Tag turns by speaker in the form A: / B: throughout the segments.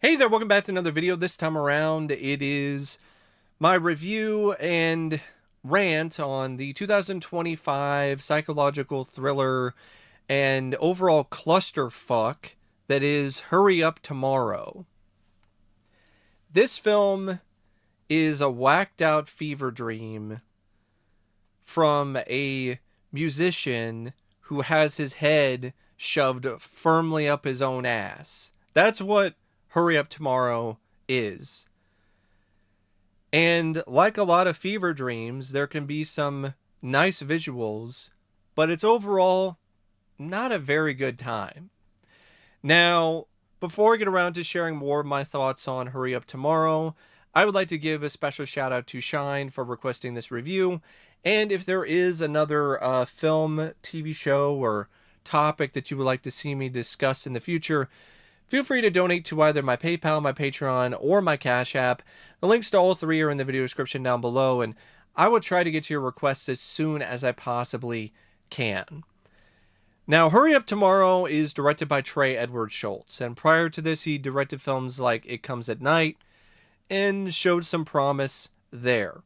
A: Hey there, welcome back to another video. This time around, it is my review and rant on the 2025 psychological thriller and overall clusterfuck that is Hurry Up Tomorrow. This film is a whacked out fever dream from a musician who has his head shoved firmly up his own ass. That's what Hurry Up Tomorrow is. And like a lot of fever dreams, there can be some nice visuals, but it's overall not a very good time. Now, before I get around to sharing more of my thoughts on Hurry Up Tomorrow, I would like to give a special shout out to Shine for requesting this review. And if there is another film, TV show, or topic that you would like to see me discuss in the future, feel free to donate to either my PayPal, my Patreon, or my Cash App. The links to all three are in the video description down below, and I will try to get to your requests as soon as I possibly can. Now, Hurry Up Tomorrow is directed by Trey Shults, and prior to this, he directed films like It Comes at Night and showed some promise there.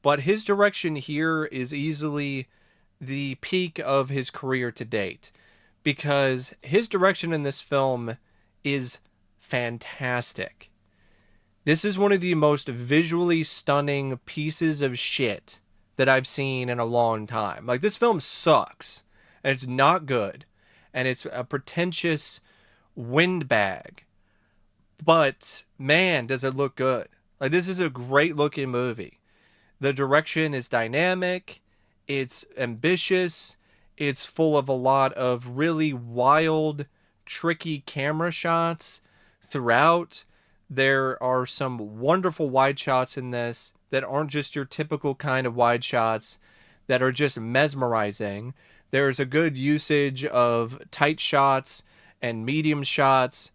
A: But his direction here is easily the peak of his career to date, because his direction in this film is fantastic. This is one of the most visually stunning pieces of shit that I've seen in a long time. Like, this film sucks, and it's not good, and it's a pretentious windbag. But, man, does it look good. Like, this is a great looking movie. The direction is dynamic, it's ambitious, it's full of a lot of really wild, tricky camera shots throughout. There are some wonderful wide shots in this that aren't just your typical kind of wide shots that are just mesmerizing. There's a good usage of tight shots and medium shots.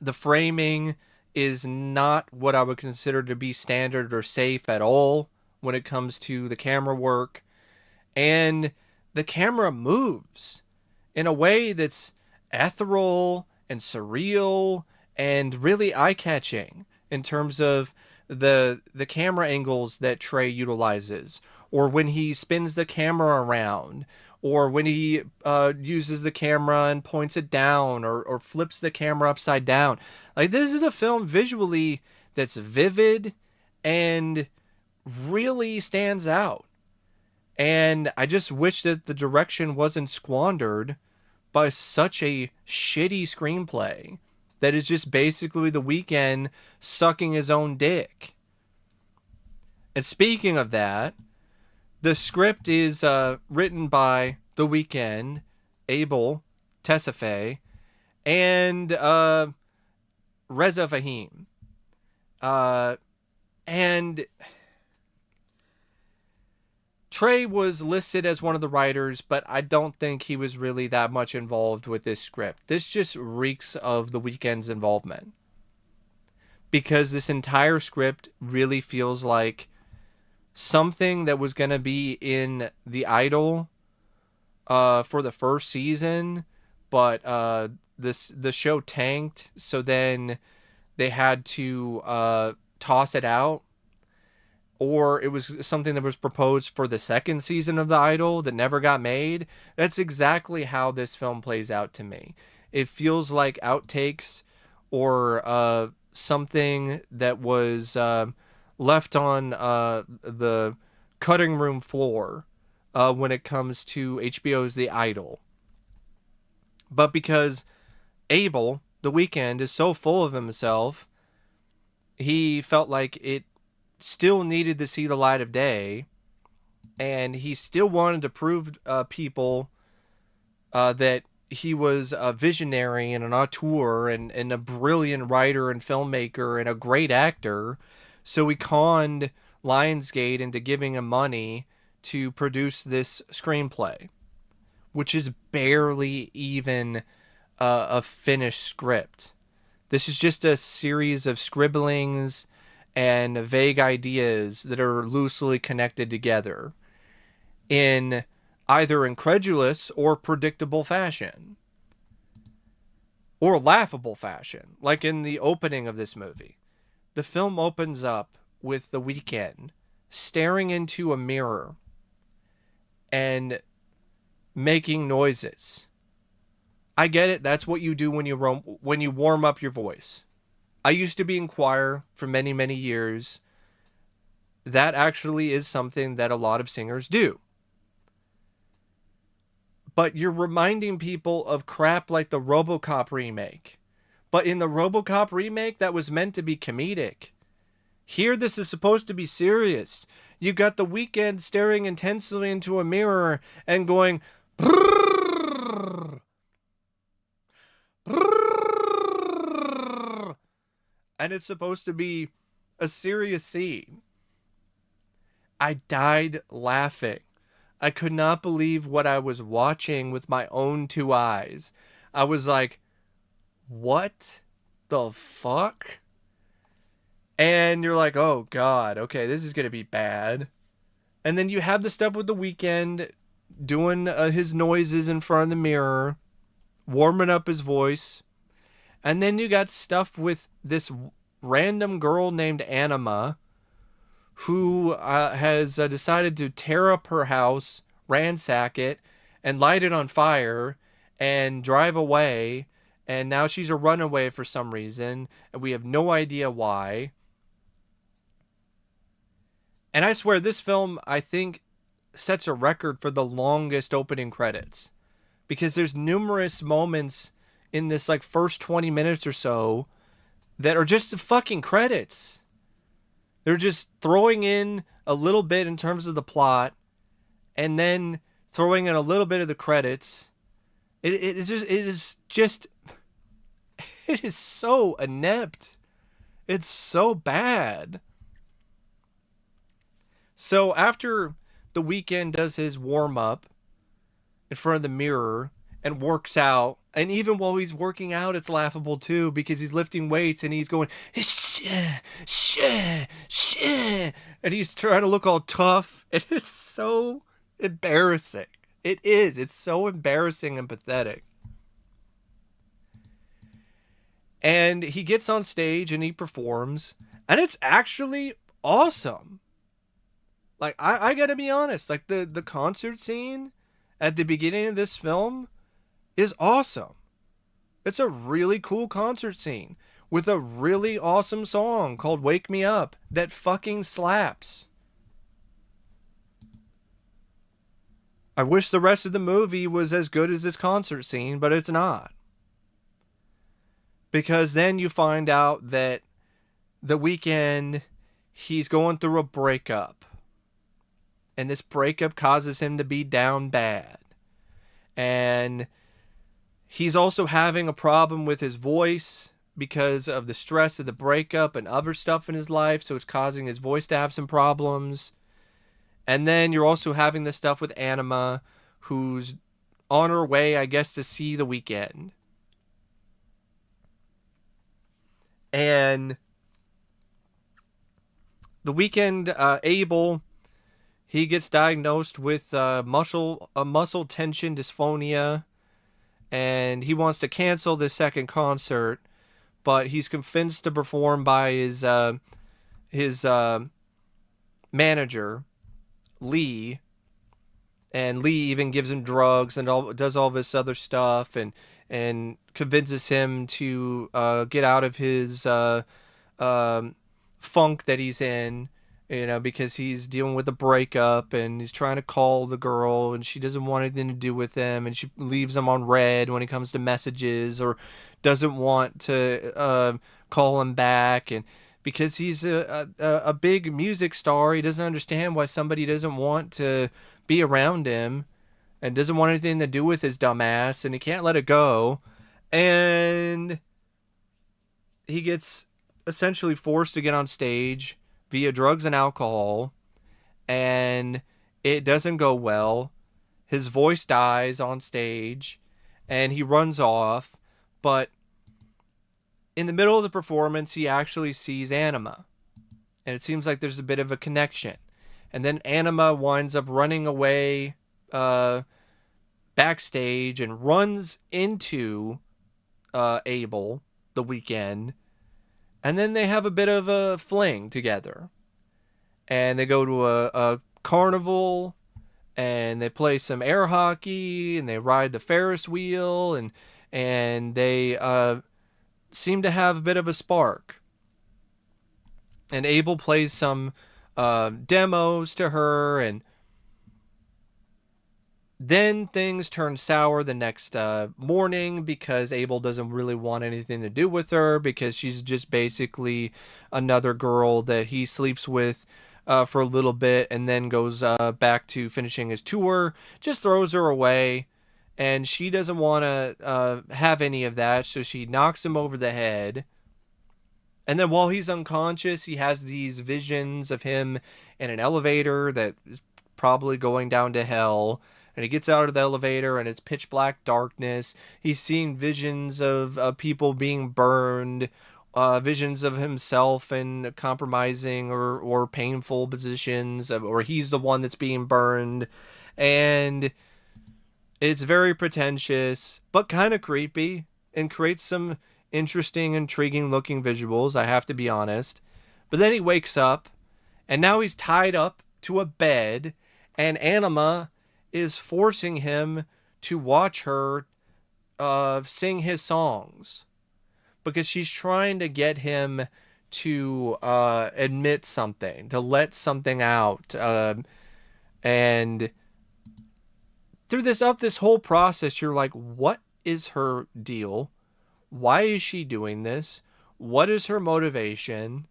A: The framing is not what I would consider to be standard or safe at all when it comes to the camera work. And the camera moves in a way that's ethereal and surreal and really eye-catching in terms of the camera angles that Trey utilizes, or when he spins the camera around, or when he uses the camera and points it down, or flips the camera upside down. Like, this is a film visually that's vivid and really stands out. And I just wish that the direction wasn't squandered by such a shitty screenplay that is just basically The Weeknd sucking his own dick. And speaking of that, the script is written by The Weeknd, Abel Tesfaye, and Reza Fahim. And Trey was listed as one of the writers, but I don't think he was really that much involved with this script. This just reeks of The Weeknd's involvement, because this entire script really feels like something that was going to be in The Idol for the first season, but the show tanked, so then they had to toss it out. Or it was something that was proposed for the second season of The Idol that never got made. That's exactly how this film plays out to me. It feels like outtakes, or something that was left on the cutting room floor when it comes to HBO's The Idol. But because Abel, The Weeknd, is so full of himself, he felt like it still needed to see the light of day, and he still wanted to prove people that he was a visionary and an auteur and a brilliant writer and filmmaker and a great actor. So he conned Lionsgate into giving him money to produce this screenplay, which is barely even a finished script. This is just a series of scribblings and vague ideas that are loosely connected together in either incredulous or predictable fashion. or laughable fashion, like in the opening of this movie. The film opens up with The Weeknd staring into a mirror and making noises. I get it. That's what you do when you warm up your voice. I used to be in choir for many, many years. That actually is something that a lot of singers do. But you're reminding people of crap like the RoboCop remake. But in the RoboCop remake, that was meant to be comedic. Here, this is supposed to be serious. You got The Weeknd staring intensely into a mirror and going, brrrr, brrrr, and it's supposed to be a serious scene. I died laughing. I could not believe what I was watching with my own two eyes. I was like, what the fuck? And you're like, oh God, okay, this is going to be bad. And then you have the stuff with The Weeknd doing his noises in front of the mirror, warming up his voice. And then you got stuff with this random girl named Anima, who has decided to tear up her house, ransack it, and light it on fire, and drive away. And now she's a runaway for some reason, and we have no idea why. And I swear, this film, I think, sets a record for the longest opening credits. Because there's numerous moments in this, like, first 20 minutes or so that are just the fucking credits. They're just throwing in a little bit in terms of the plot, and then throwing in a little bit of the credits. It is so inept. It's so bad. So after The Weeknd does his warm up in front of the mirror and works out, and even while he's working out, it's laughable too, because he's lifting weights and he's going, shh, shh, shh, and he's trying to look all tough, and it's so embarrassing. It is. It's so embarrassing and pathetic. And he gets on stage and he performs, and it's actually awesome. Like, I gotta be honest, like, the concert scene at the beginning of this film is awesome. It's a really cool concert scene with a really awesome song called Wake Me Up that fucking slaps. I wish the rest of the movie was as good as this concert scene, but it's not. Because then you find out that The Weeknd, he's going through a breakup. And this breakup causes him to be down bad. And he's also having a problem with his voice because of the stress of the breakup and other stuff in his life. So it's causing his voice to have some problems. And then you're also having this stuff with Anima, who's on her way, I guess, to see The Weeknd. And The Weeknd, Abel, he gets diagnosed with muscle tension dysphonia, and he wants to cancel this second concert, but he's convinced to perform by his manager, Lee, and Lee even gives him drugs and does all this other stuff, and convinces him to get out of his funk that he's in, because he's dealing with a breakup, and he's trying to call the girl, and she doesn't want anything to do with him, and she leaves him on red when it comes to messages, or doesn't want to call him back, and because he's a big music star, he doesn't understand why somebody doesn't want to be around him, and doesn't want anything to do with his dumb ass, and he can't let it go, and he gets essentially forced to get on stage via drugs and alcohol, and it doesn't go well. His voice dies on stage, and he runs off, but in the middle of the performance, he actually sees Anima, and it seems like there's a bit of a connection. And then Anima winds up running away backstage and runs into Abel the Weeknd, and then they have a bit of a fling together, and they go to a carnival, and they play some air hockey, and they ride the Ferris wheel, and they seem to have a bit of a spark. And Abel plays some demos to her, and then things turn sour the next morning because Abel doesn't really want anything to do with her because she's just basically another girl that he sleeps with for a little bit and then goes back to finishing his tour, just throws her away. And she doesn't want to have any of that, so she knocks him over the head. And then while he's unconscious, he has these visions of him in an elevator that is probably going down to hell. And he gets out of the elevator and it's pitch black darkness. He's seeing visions of people being burned, visions of himself in compromising or painful positions, or he's the one that's being burned. And it's very pretentious, but kind of creepy, and creates some interesting, intriguing looking visuals, I have to be honest. But then he wakes up, and now he's tied up to a bed, and Anima is forcing him to watch her sing his songs because she's trying to get him to admit something, to let something out. And through this whole process, you're like, what is her deal? Why is she doing this? What is her motivation?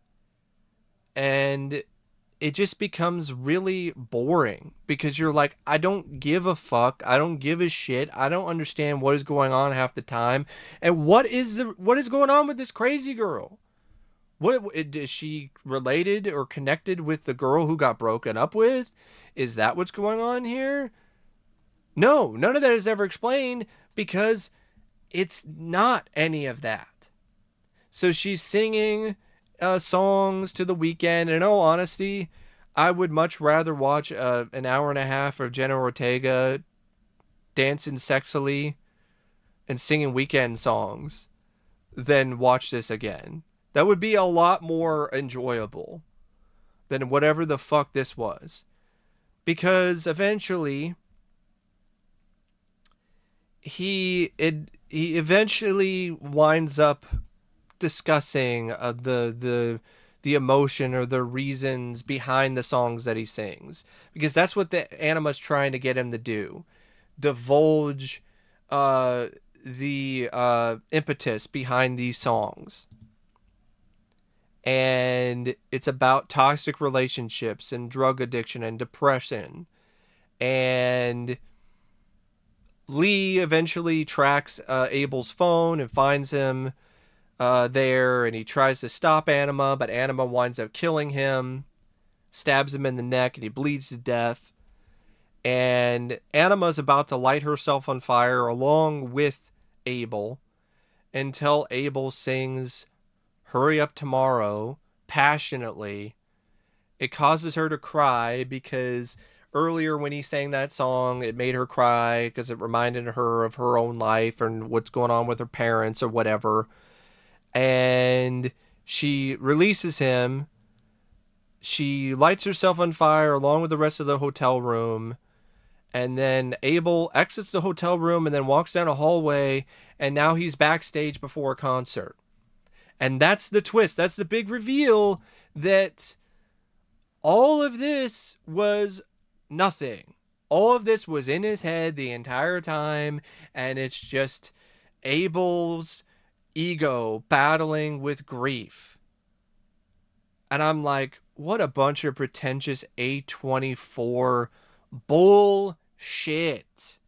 A: And it just becomes really boring because you're like, I don't give a fuck. I don't give a shit. I don't understand what is going on half the time. And what is going on with this crazy girl? What is she related or connected with the girl who got broken up with? Is that what's going on here? No, none of that is ever explained because it's not any of that. So she's singing songs to the Weeknd. And in all honesty, I would much rather watch an hour and a half of Jenna Ortega dancing sexily and singing Weeknd songs than watch this again. That would be a lot more enjoyable than whatever the fuck this was. Because eventually he eventually winds up discussing the emotion or the reasons behind the songs that he sings, because that's what the Anima's trying to get him to do, divulge the impetus behind these songs. And it's about toxic relationships and drug addiction and depression. And Lee eventually tracks Abel's phone and finds him there, and he tries to stop Anima, but Anima winds up killing him, stabs him in the neck, and he bleeds to death. And Anima's about to light herself on fire along with Abel until Abel sings Hurry Up Tomorrow passionately. It causes her to cry because earlier when he sang that song, it made her cry because it reminded her of her own life and what's going on with her parents or whatever. And she releases him. She lights herself on fire along with the rest of the hotel room. And then Abel exits the hotel room and then walks down a hallway. And now he's backstage before a concert. And that's the twist. That's the big reveal, that all of this was nothing. All of this was in his head the entire time. And it's just Abel's ego battling with grief. And I'm like, what a bunch of pretentious A24 bullshit.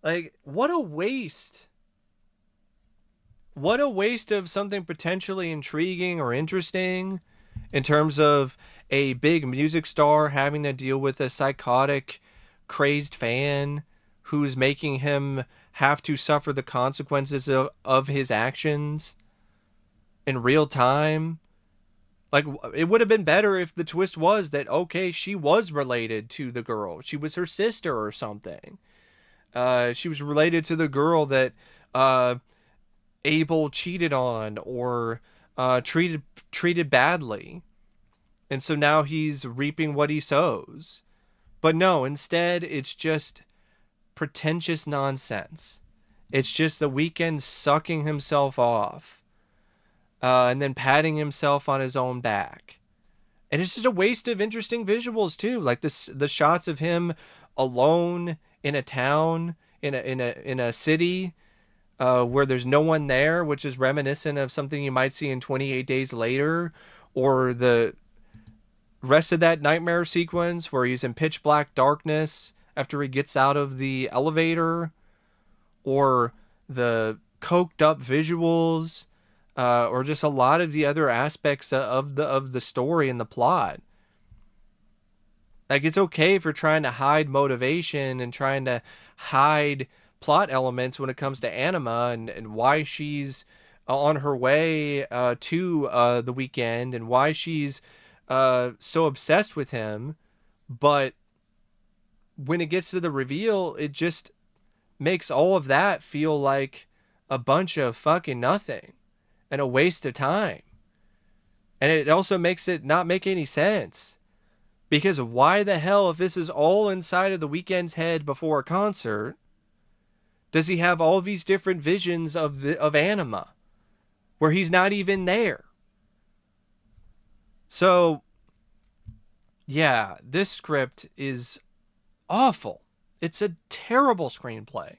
A: Like, what a waste. What a waste of something potentially intriguing or interesting in terms of a big music star having to deal with a psychotic, crazed fan who's making him have to suffer the consequences of his actions in real time. Like, it would have been better if the twist was that, okay, she was related to the girl. She was her sister or something. She was related to the girl that Abel cheated on or treated badly, and so now he's reaping what he sows. But no, instead it's just pretentious nonsense. It's just the Weeknd sucking himself off, and then patting himself on his own back. And it's just a waste of interesting visuals too, like the shots of him alone in a town, in a city, where there's no one there, which is reminiscent of something you might see in 28 Days Later, or the rest of that nightmare sequence where he's in pitch black darkness after he gets out of the elevator, or the coked up visuals, or just a lot of the other aspects of the story and the plot. Like, it's okay if you're trying to hide motivation and trying to hide plot elements when it comes to Anima, and why she's on her way to the Weeknd, and why she's so obsessed with him. But when it gets to the reveal, it just makes all of that feel like a bunch of fucking nothing and a waste of time. And it also makes it not make any sense. Because why the hell, if this is all inside of the Weeknd's head before a concert, does he have all these different visions of Anima where he's not even there? So, yeah, this script is awful. It's a terrible screenplay.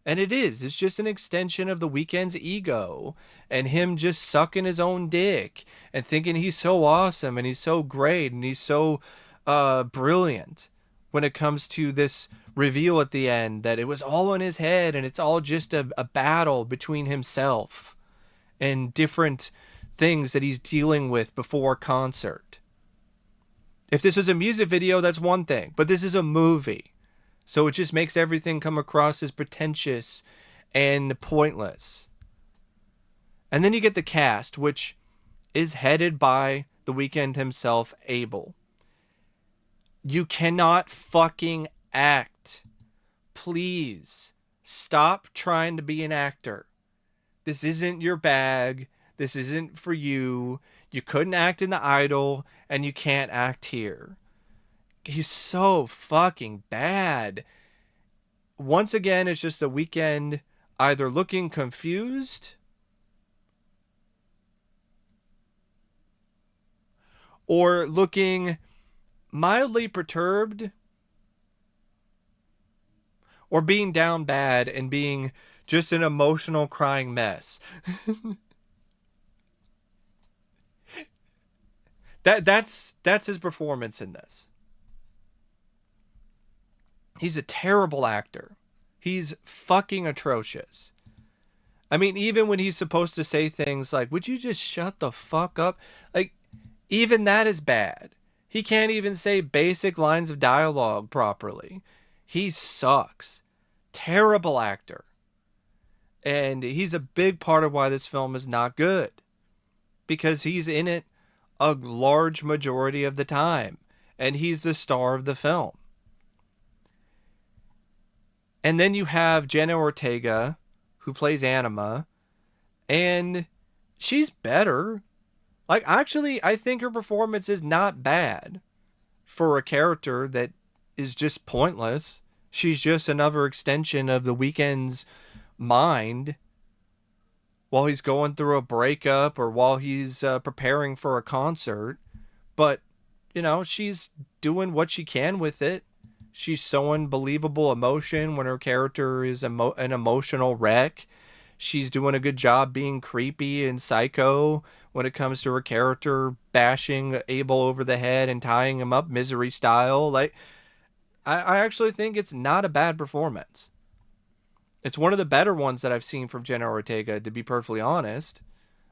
A: And it is. It's just an extension of the Weeknd's ego and him just sucking his own dick and thinking he's so awesome and he's so great and he's so brilliant when it comes to this reveal at the end that it was all in his head and it's all just a battle between himself and different things that he's dealing with before a concert. If this was a music video, that's one thing, but this is a movie. So it just makes everything come across as pretentious and pointless. And then you get the cast, which is headed by the Weeknd himself, Abel. You cannot fucking act. Please stop trying to be an actor. This isn't your bag. This isn't for you. You couldn't act in The Idol, and you can't act here. He's so fucking bad. Once again, it's just a Weeknd either looking confused or looking mildly perturbed, or being down bad and being just an emotional crying mess. That's his performance in this. He's a terrible actor. He's fucking atrocious. I mean, even when he's supposed to say things like, would you just shut the fuck up? Like, even that is bad. He can't even say basic lines of dialogue properly. He sucks. Terrible actor. And he's a big part of why this film is not good. Because he's in it a large majority of the time. And he's the star of the film. And then you have Jenna Ortega, who plays Anima, and she's better. Like, actually, I think her performance is not bad for a character that is just pointless. She's just another extension of the Weeknd's mind while he's going through a breakup or while he's preparing for a concert. But, you know, she's doing what she can with it. She's showing believable emotion when her character is an emotional wreck. She's doing a good job being creepy and psycho when it comes to her character bashing Abel over the head and tying him up Misery style. Like, I actually think it's not a bad performance. It's one of the better ones that I've seen from Jenna Ortega, to be perfectly honest.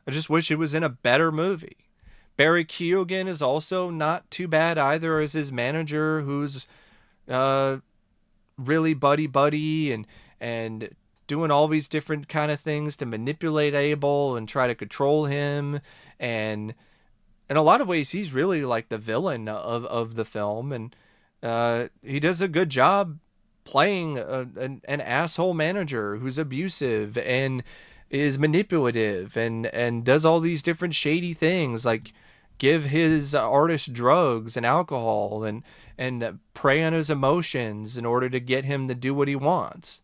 A: I just wish it was in a better movie. Barry Keoghan is also not too bad either as his manager, who's really buddy and doing all these different kind of things to manipulate Abel and try to control him, and in a lot of ways he's really like the villain of the film, and he does a good job playing an asshole manager who's abusive and is manipulative and does all these different shady things, like give his artist drugs and alcohol and prey on his emotions in order to get him to do what he wants.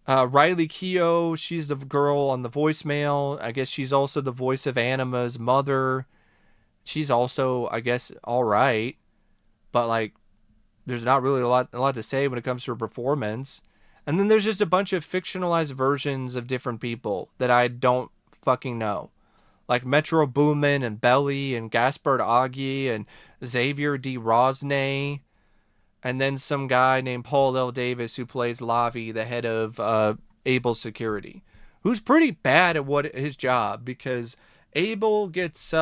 A: Riley Keough, she's the girl on the voicemail. I guess she's also the voice of Anima's mother. She's also, I guess, all right, but like, there's not really a lot to say when it comes to her performance. And then there's just a bunch of fictionalized versions of different people that I don't fucking know, like Metro Boomin and Belly and Gaspard Agui and Xavier D. Rosnay, and then some guy named Paul L. Davis who plays Lavi, the head of Abel Security, who's pretty bad at what his job, because Abel gets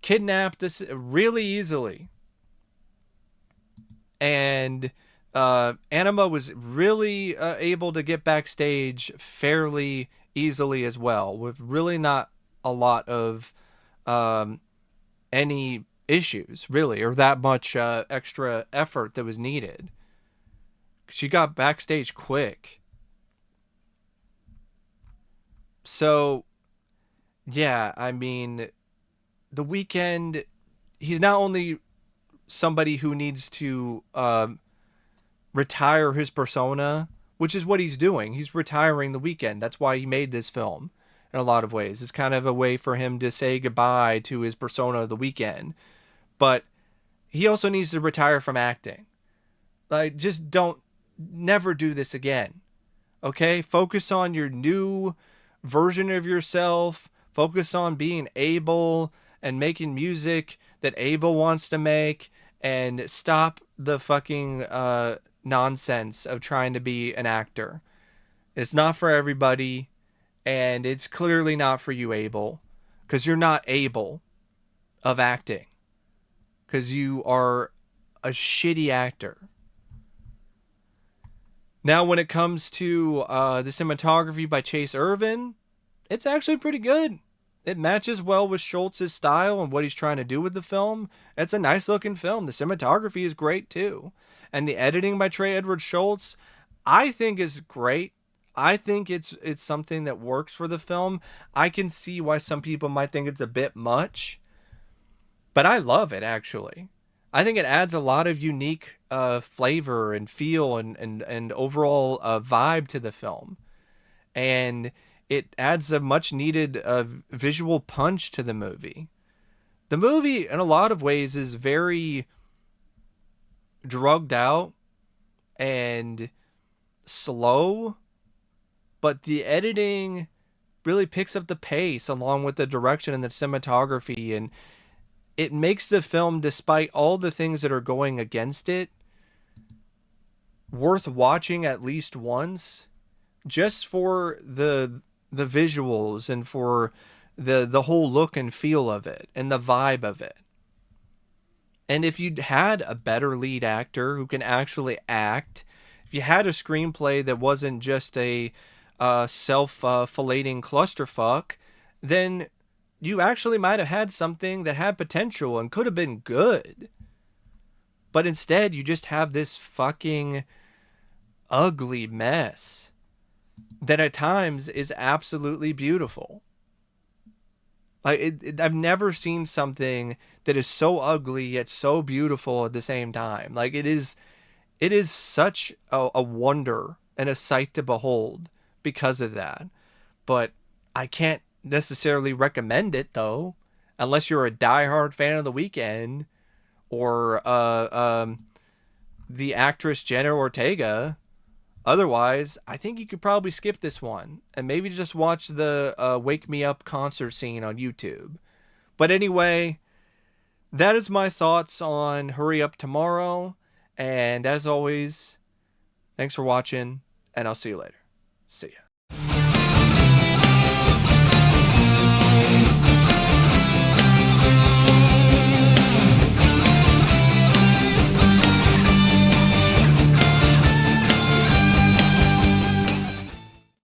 A: kidnapped really easily, and Anima was really able to get backstage fairly easily as well, with really not a lot of any issues, really, or that much extra effort that was needed. She got backstage quick. So, yeah, I mean, the Weeknd, he's not only somebody who needs to retire his persona, which is what he's doing. He's retiring the Weeknd. That's why he made this film in a lot of ways. It's kind of a way for him to say goodbye to his persona the Weeknd. But he also needs to retire from acting. Like, just don't, never do this again. Okay? Focus on your new version of yourself. Focus on being Abel and making music that Abel wants to make, and stop the fucking nonsense of trying to be an actor. It's not for everybody, and it's clearly not for you, Abel, because you're not able of acting, because you are a shitty actor. Now, when it comes to the cinematography by Chase Irvin, it's actually pretty good. It matches well with Shults' style and what he's trying to do with the film. It's a nice looking film. The cinematography is great too. And the editing by Trey Edward Shults, I think, is great. I think it's something that works for the film. I can see why some people might think it's a bit much, but I love it, actually. I think it adds a lot of unique flavor and feel and overall vibe to the film. And it adds a much needed visual punch to the movie. The movie, in a lot of ways, is very drugged out and slow, but the editing really picks up the pace along with the direction and the cinematography, and it makes the film, despite all the things that are going against it, worth watching at least once, just for the visuals and for the whole look and feel of it and the vibe of it. And if you'd had a better lead actor who can actually act, if you had a screenplay that wasn't just a self-filleting clusterfuck, then you actually might have had something that had potential and could have been good. But instead, you just have this fucking ugly mess that at times is absolutely beautiful. Like, I've never seen something that is so ugly yet so beautiful at the same time. Like, it is such a wonder and a sight to behold because of that. But I can't necessarily recommend it, though, unless you're a diehard fan of The Weeknd or the actress Jenna Ortega. Otherwise, I think you could probably skip this one and maybe just watch the Wake Me Up concert scene on YouTube. But anyway, that is my thoughts on Hurry Up Tomorrow. And as always, thanks for watching, and I'll see you later. See ya.